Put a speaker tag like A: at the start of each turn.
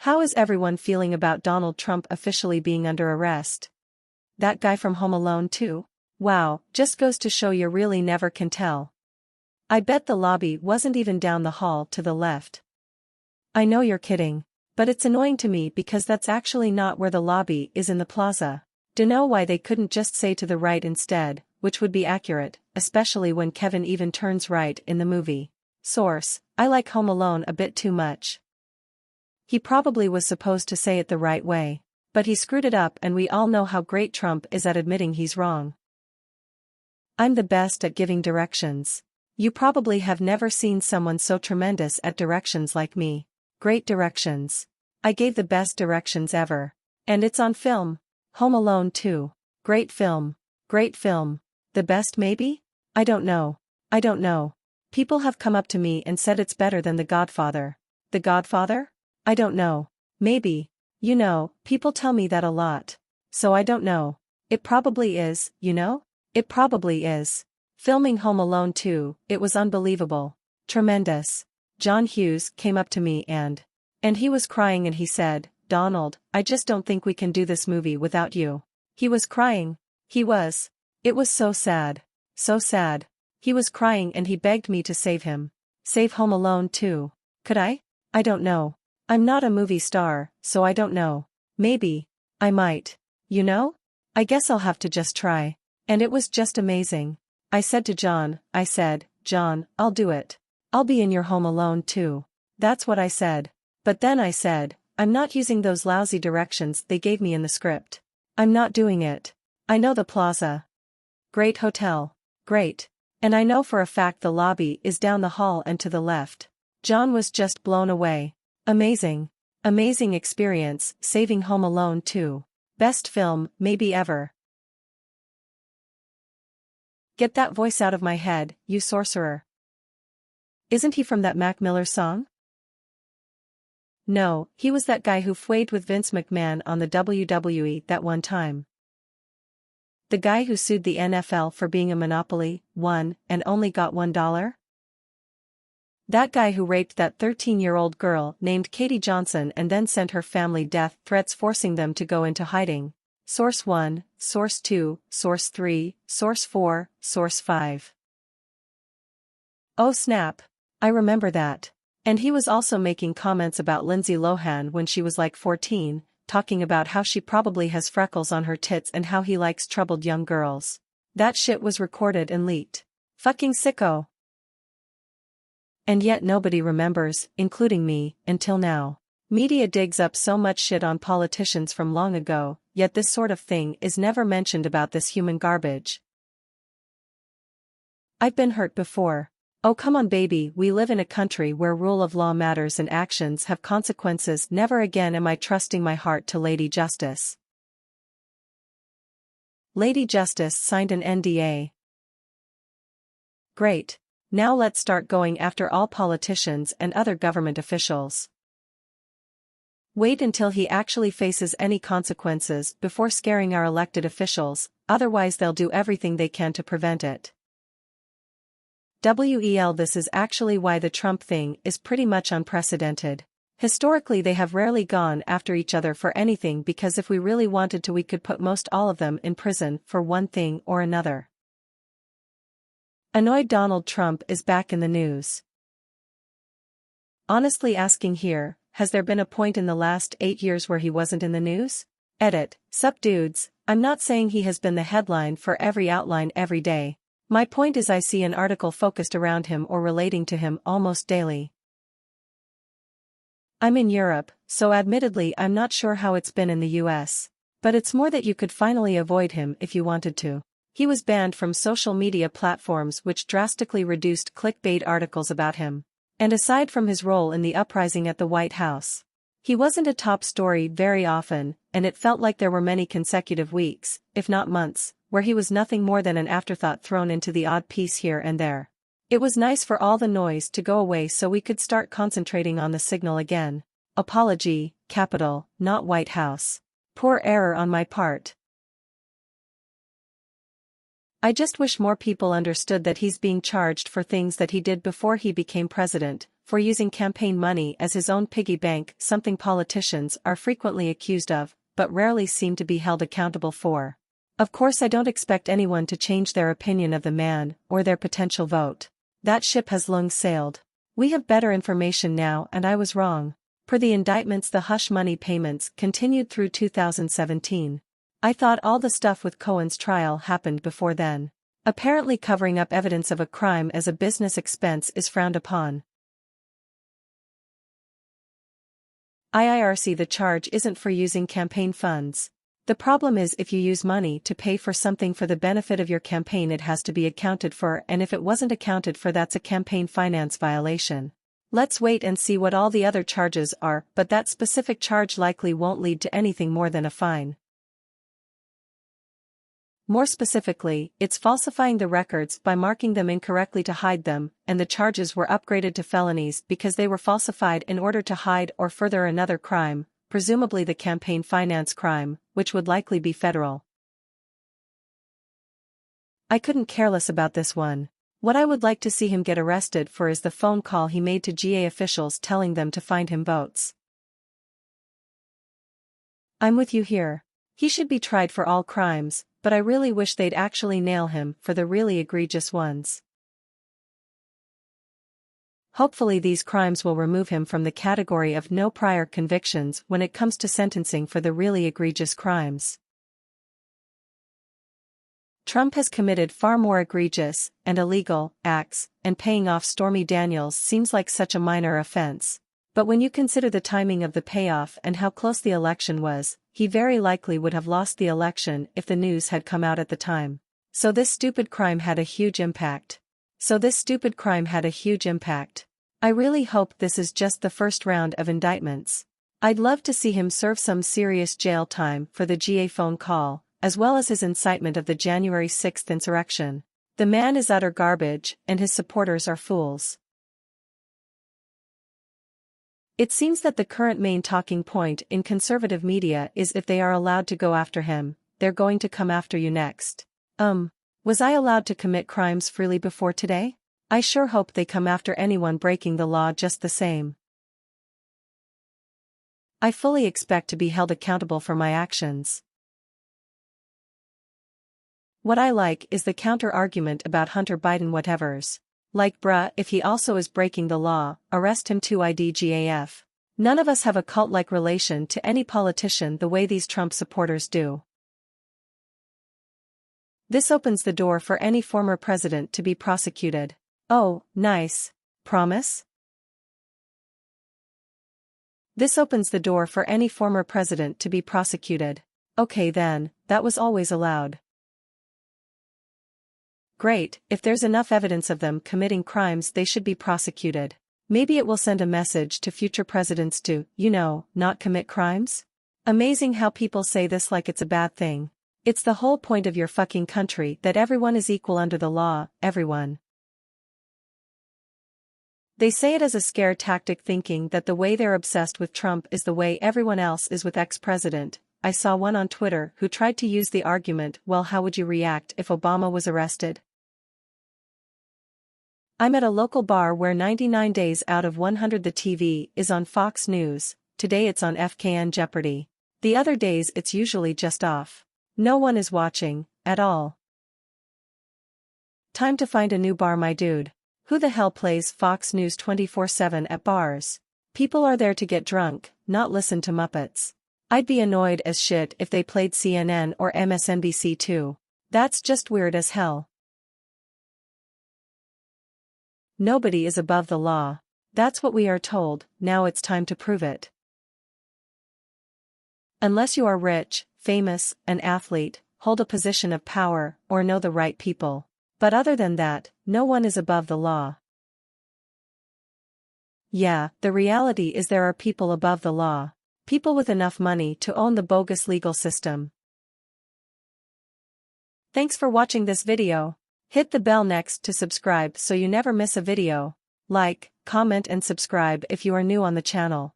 A: How is everyone feeling about Donald Trump officially being under arrest? That guy from Home Alone too? Wow, just goes to show you really never can tell. I bet the lobby wasn't even down the hall to the left. I know you're kidding. But it's annoying to me because that's actually not where the lobby is in the plaza. Dunno why they couldn't just say to the right instead, which would be accurate, especially when Kevin even turns right in the movie. Source: I like Home Alone a bit too much. He probably was supposed to say it the right way. But he screwed it up, and we all know how great Trump is at admitting he's wrong. I'm the best at giving directions. You probably have never seen someone so tremendous at directions like me. Great directions. I gave the best directions ever. And it's on film. Home Alone 2. Great film. Great film. The best maybe? I don't know. I don't know. People have come up to me and said it's better than The Godfather. The Godfather? I don't know. Maybe. You know, people tell me that a lot. So I don't know. It probably is, you know? It probably is. Filming Home Alone 2, it was unbelievable. Tremendous. John Hughes came up to me and he was crying, and he said, "Donald, I just don't think we can do this movie without you." He was crying. He was. It was so sad. So sad. He was crying and he begged me to save him. Save Home Alone 2. Could I? I don't know. I'm not a movie star, so I don't know. Maybe. I might. You know? I guess I'll have to just try. And it was just amazing. I said to John, John, I'll do it. I'll be in your Home Alone 2. That's what I said. But then I said, I'm not using those lousy directions they gave me in the script. I'm not doing it. I know the plaza. Great hotel. Great. And I know for a fact the lobby is down the hall and to the left. John was just blown away. Amazing. Amazing experience, saving Home Alone 2. Best film, maybe ever. Get that voice out of my head, you sorcerer. Isn't he from that Mac Miller song? No, he was that guy who fought with Vince McMahon on the WWE that one time. The guy who sued the NFL for being a monopoly, won, and only got $1? That guy who raped that 13-year-old girl named Katie Johnson and then sent her family death threats forcing them to go into hiding. Source 1, Source 2, Source 3, Source 4, Source 5. Oh snap. I remember that. And he was also making comments about Lindsay Lohan when she was like 14, talking about how she probably has freckles on her tits and how he likes troubled young girls. That shit was recorded and leaked. Fucking sicko. And yet nobody remembers, including me, until now. Media digs up so much shit on politicians from long ago, yet this sort of thing is never mentioned about this human garbage. I've been hurt before. Oh come on baby, we live in a country where rule of law matters and actions have consequences. Never again am I trusting my heart to Lady Justice. Lady Justice signed an NDA. Great. Now let's start going after all politicians and other government officials. Wait until he actually faces any consequences before scaring our elected officials, otherwise they'll do everything they can to prevent it. This is actually why the Trump thing is pretty much unprecedented. Historically they have rarely gone after each other for anything, because if we really wanted to we could put most all of them in prison for one thing or another. Annoyed Donald Trump is back in the news. Honestly asking here, has there been a point in the last 8 years where he wasn't in the news? Edit. Sup dudes, I'm not saying he has been the headline for every outline every day. My point is I see an article focused around him or relating to him almost daily. I'm in Europe, so admittedly I'm not sure how it's been in the US. But it's more that you could finally avoid him if you wanted to. He was banned from social media platforms, which drastically reduced clickbait articles about him. And aside from his role in the uprising at the White House, he wasn't a top story very often, and it felt like there were many consecutive weeks, if not months, where he was nothing more than an afterthought thrown into the odd piece here and there. It was nice for all the noise to go away so we could start concentrating on the signal again. Apology, capital, not White House. Poor error on my part. I just wish more people understood that he's being charged for things that he did before he became president, for using campaign money as his own piggy bank, something politicians are frequently accused of, but rarely seem to be held accountable for. Of course, I don't expect anyone to change their opinion of the man or their potential vote. That ship has long sailed. We have better information now, and I was wrong. Per the indictments, the hush money payments continued through 2017. I thought all the stuff with Cohen's trial happened before then. Apparently covering up evidence of a crime as a business expense is frowned upon. IIRC, the charge isn't for using campaign funds. The problem is if you use money to pay for something for the benefit of your campaign, it has to be accounted for, and if it wasn't accounted for, that's a campaign finance violation. Let's wait and see what all the other charges are, but that specific charge likely won't lead to anything more than a fine. More specifically, it's falsifying the records by marking them incorrectly to hide them, and the charges were upgraded to felonies because they were falsified in order to hide or further another crime, presumably the campaign finance crime, which would likely be federal. I couldn't care less about this one. What I would like to see him get arrested for is the phone call he made to GA officials telling them to find him votes. I'm with you here. He should be tried for all crimes, but I really wish they'd actually nail him for the really egregious ones. Hopefully these crimes will remove him from the category of no prior convictions when it comes to sentencing for the really egregious crimes. Trump has committed far more egregious and illegal acts, and paying off Stormy Daniels seems like such a minor offense. But when you consider the timing of the payoff and how close the election was, he very likely would have lost the election if the news had come out at the time. So this stupid crime had a huge impact. I really hope this is just the first round of indictments. I'd love to see him serve some serious jail time for the GA phone call, as well as his incitement of the January 6th insurrection. The man is utter garbage, and his supporters are fools. It seems that the current main talking point in conservative media is if they are allowed to go after him, they're going to come after you next. Was I allowed to commit crimes freely before today? I sure hope they come after anyone breaking the law just the same. I fully expect to be held accountable for my actions. What I like is the counter-argument about Hunter Biden whatevers. Like bruh, if he also is breaking the law, arrest him too IDGAF. None of us have a cult-like relation to any politician the way these Trump supporters do. This opens the door for any former president to be prosecuted. Oh, nice. Promise? This opens the door for any former president to be prosecuted. Okay then, that was always allowed. Great, if there's enough evidence of them committing crimes, they should be prosecuted. Maybe it will send a message to future presidents to, not commit crimes? Amazing how people say this like it's a bad thing. It's the whole point of your fucking country that everyone is equal under the law, everyone. They say it as a scare tactic, thinking that the way they're obsessed with Trump is the way everyone else is with ex-president. I saw one on Twitter who tried to use the argument, well, how would you react if Obama was arrested? I'm at a local bar where 99 days out of 100 the TV is on Fox News. Today it's on FKN Jeopardy. The other days it's usually just off. No one is watching, at all. Time to find a new bar, my dude. Who the hell plays Fox News 24/7 at bars? People are there to get drunk, not listen to Muppets. I'd be annoyed as shit if they played CNN or MSNBC too. That's just weird as hell. Nobody is above the law. That's what we are told, now it's time to prove it. Unless you are rich, famous, an athlete, hold a position of power, or know the right people. But other than that, no one is above the law. Yeah, the reality is there are people above the law. People with enough money to own the bogus legal system. Thanks for watching this video. Hit the bell next to subscribe so you never miss a video. Like, comment and subscribe if you are new on the channel.